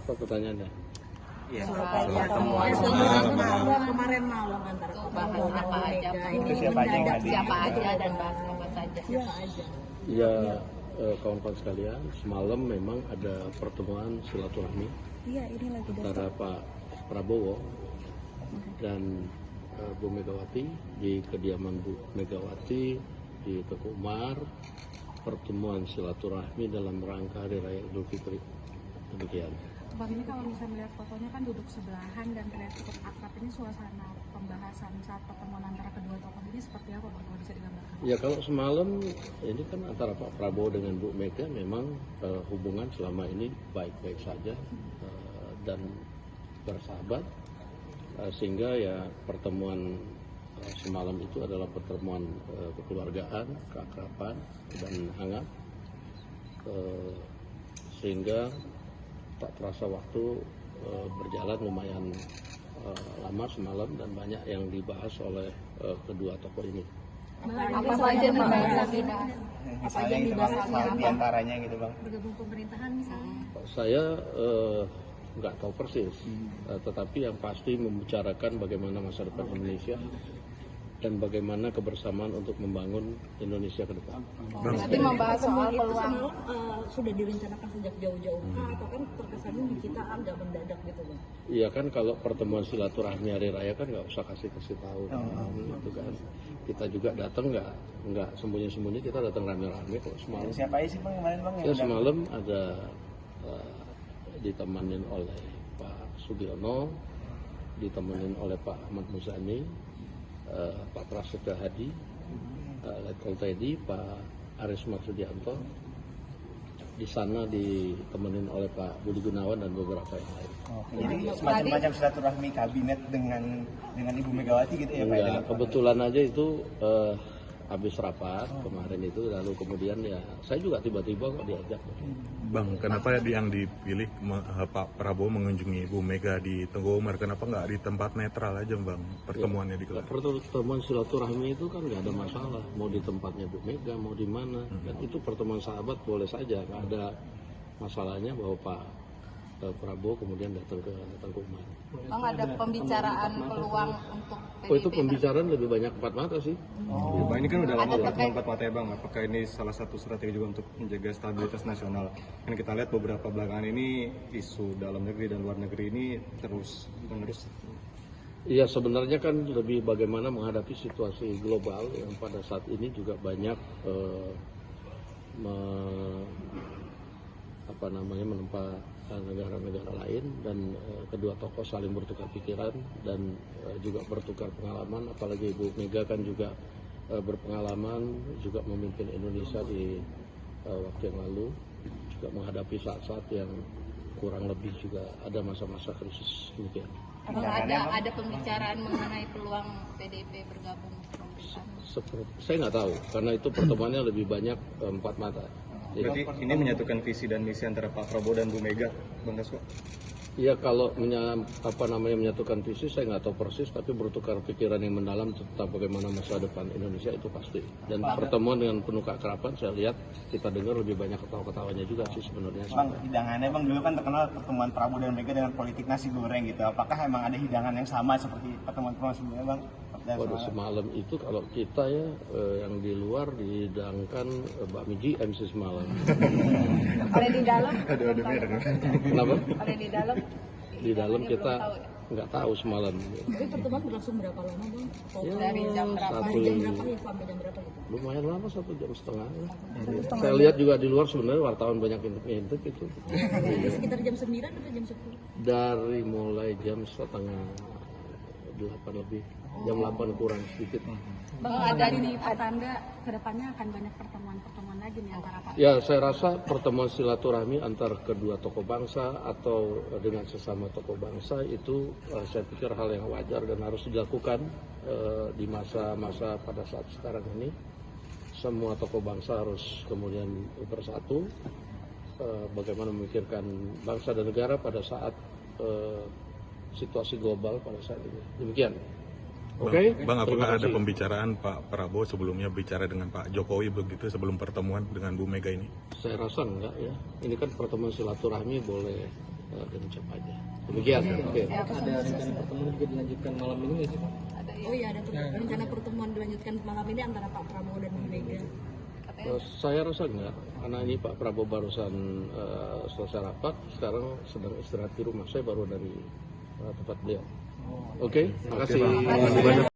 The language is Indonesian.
Apa pertanyaannya? Iya, kemarin malam antara bahas apa aja, siapa aja dan bahas apa saja. Ya, kawan-kawan sekalian, semalam memang ada pertemuan silaturahmi antara Pak Prabowo dan Bu Megawati di kediaman Bu Megawati di Teguh Umar. Pertemuan silaturahmi dalam rangka Hari Raya Idul Fitri. Demikian. Bang, ini kalau misalnya melihat fotonya kan duduk sebelahan dan terlihat cukup akrab, ini suasana pembahasan saat pertemuan antara kedua tokoh ini seperti apa Bang, kalau bisa digambarkan? Ya kalau semalam ini kan antara Pak Prabowo dengan Bu Mega memang hubungan selama ini baik-baik saja dan bersahabat, sehingga ya pertemuan semalam itu adalah pertemuan kekeluargaan, keakraban dan hangat, sehingga tak terasa waktu berjalan lumayan lama semalam dan banyak yang dibahas oleh kedua tokoh ini. Apa saja nih Bang yang dibahas? Apa yang dibahas diantaranya gitu Bang? Bergabung pemerintahan misalnya? Saya nggak tahu persis, tetapi yang pasti membicarakan bagaimana masa depan Indonesia dan bagaimana kebersamaan untuk membangun Indonesia ke depan. Berarti membahas soal peluang. Sudah direncanakan sejak jauh-jauh atau kan terkesannya di kita agak mendadak gitu Bang? Iya kan, kalau pertemuan silaturahmi hari raya kan nggak usah kasih tahu, gitu kan. Kita juga datang nggak sembunyi-sembunyi, kita datang rame-rame kok semalam. Siapa aja sih Bang kemarin Bang? Ya semalam ada ditemanin oleh Pak Sugiono, ditemanin oleh Pak Ahmad Muzani, Pak Prasetyo Hadi, Letkol Teddy, Pak Aris Marsudianto. Di sana ditemenin oleh Pak Budi Gunawan dan beberapa yang lain. Jadi semacam silaturahmi kabinet dengan Ibu Megawati gitu ya Pak? Enggak, kebetulan aja itu habis rapat kemarin itu, lalu kemudian ya saya juga tiba-tiba kok diajak. Bang, kenapa yang dipilih Pak Prabowo mengunjungi Bu Mega di Teguh Umar? Kenapa nggak di tempat netral aja Bang pertemuannya digelar? Pertemuan silaturahmi itu kan nggak ada masalah, mau di tempatnya Bu Mega, mau di mana, dan itu pertemuan sahabat boleh saja, nggak ada masalahnya bahwa Pak Prabowo kemudian datang ke Teguh Umar. Bang, ada pembicaraan peluang untuk PDIP? Oh, itu pembicaraan lebih banyak empat mata sih. Bang, ini kan udah lama bertemuan empat mata ya Bang. Apakah ini salah satu strategi juga untuk menjaga stabilitas nasional? Kan kita lihat beberapa belakangan ini isu dalam negeri dan luar negeri ini terus menerus. Iya, sebenarnya kan lebih bagaimana menghadapi situasi global yang pada saat ini juga banyak menempa negara-negara lain, dan kedua tokoh saling bertukar pikiran dan juga bertukar pengalaman. Apalagi Ibu Mega kan juga berpengalaman juga memimpin Indonesia di waktu yang lalu, juga menghadapi saat-saat yang kurang lebih juga ada masa-masa krisis demikian. Ada pembicaraan mengenai peluang PDIP bergabung ke pemerintahan? Saya nggak tahu, karena itu pertemuannya lebih banyak empat mata. Berarti ini menyatukan visi dan misi antara Pak Prabowo dan Bu Mega, Bang Dasko? Iya, kalau menyatukan visi saya nggak tahu persis, tapi bertukar pikiran yang mendalam tentang bagaimana masa depan Indonesia itu pasti. Dan pertemuan dengan penuh keakraban, saya lihat kita dengar lebih banyak ketawa-ketawanya juga sih sebenarnya. Bang, hidangannya Bang dulu kan terkenal pertemuan Prabowo dan Mega dengan politik nasi goreng gitu. Apakah emang ada hidangan yang sama seperti pertemuan-pertemuan sebelumnya Bang? Waduh, semalam itu kalau kita ya yang di luar dihidangkan bakmi GM sih semalam. Ada di dalam? Kenapa? Ada di dalam? Di dalam kita nggak tahu semalam. Tapi pertemuan berlangsung berapa lama Bang? Ya, Dari jam berapa? Dari jam berapa ya sampai jam berapa gitu? Lumayan lama, 1,5 jam. Saya lihat juga di luar sebenarnya wartawan banyak intip itu. Sekitar jam 9 atau jam 10? Dari mulai jam 7:30 lebih, jam 8 kurang sedikit. Bang, ada ini pertanda kedepannya akan banyak pertemuan-pertemuan lagi nih antara Pak? Ya, saya rasa pertemuan silaturahmi antar kedua tokoh bangsa atau dengan sesama tokoh bangsa itu saya pikir hal yang wajar dan harus dilakukan di masa-masa pada saat sekarang ini. Semua tokoh bangsa harus kemudian bersatu, bagaimana memikirkan bangsa dan negara pada saat situasi global pada saat ini. Demikian. Oke. Bang, apakah ada pembicaraan Pak Prabowo sebelumnya bicara dengan Pak Jokowi begitu sebelum pertemuan dengan Bu Mega ini? Saya rasa enggak ya. Ini kan pertemuan silaturahmi boleh dan ucap aja. Demikian. Oke. Ada rencana pertemuan juga dilanjutkan malam ini nggak sih Pak? Oh iya, ada rencana pertemuan dilanjutkan malam ini antara Pak Prabowo dan Bu Mega. Saya rasa enggak, karena ini Pak Prabowo barusan selesai rapat, sekarang sedang istirahat di rumah. Saya baru dari tempat beliau. Oke, terima kasih. Terima kasih banyak.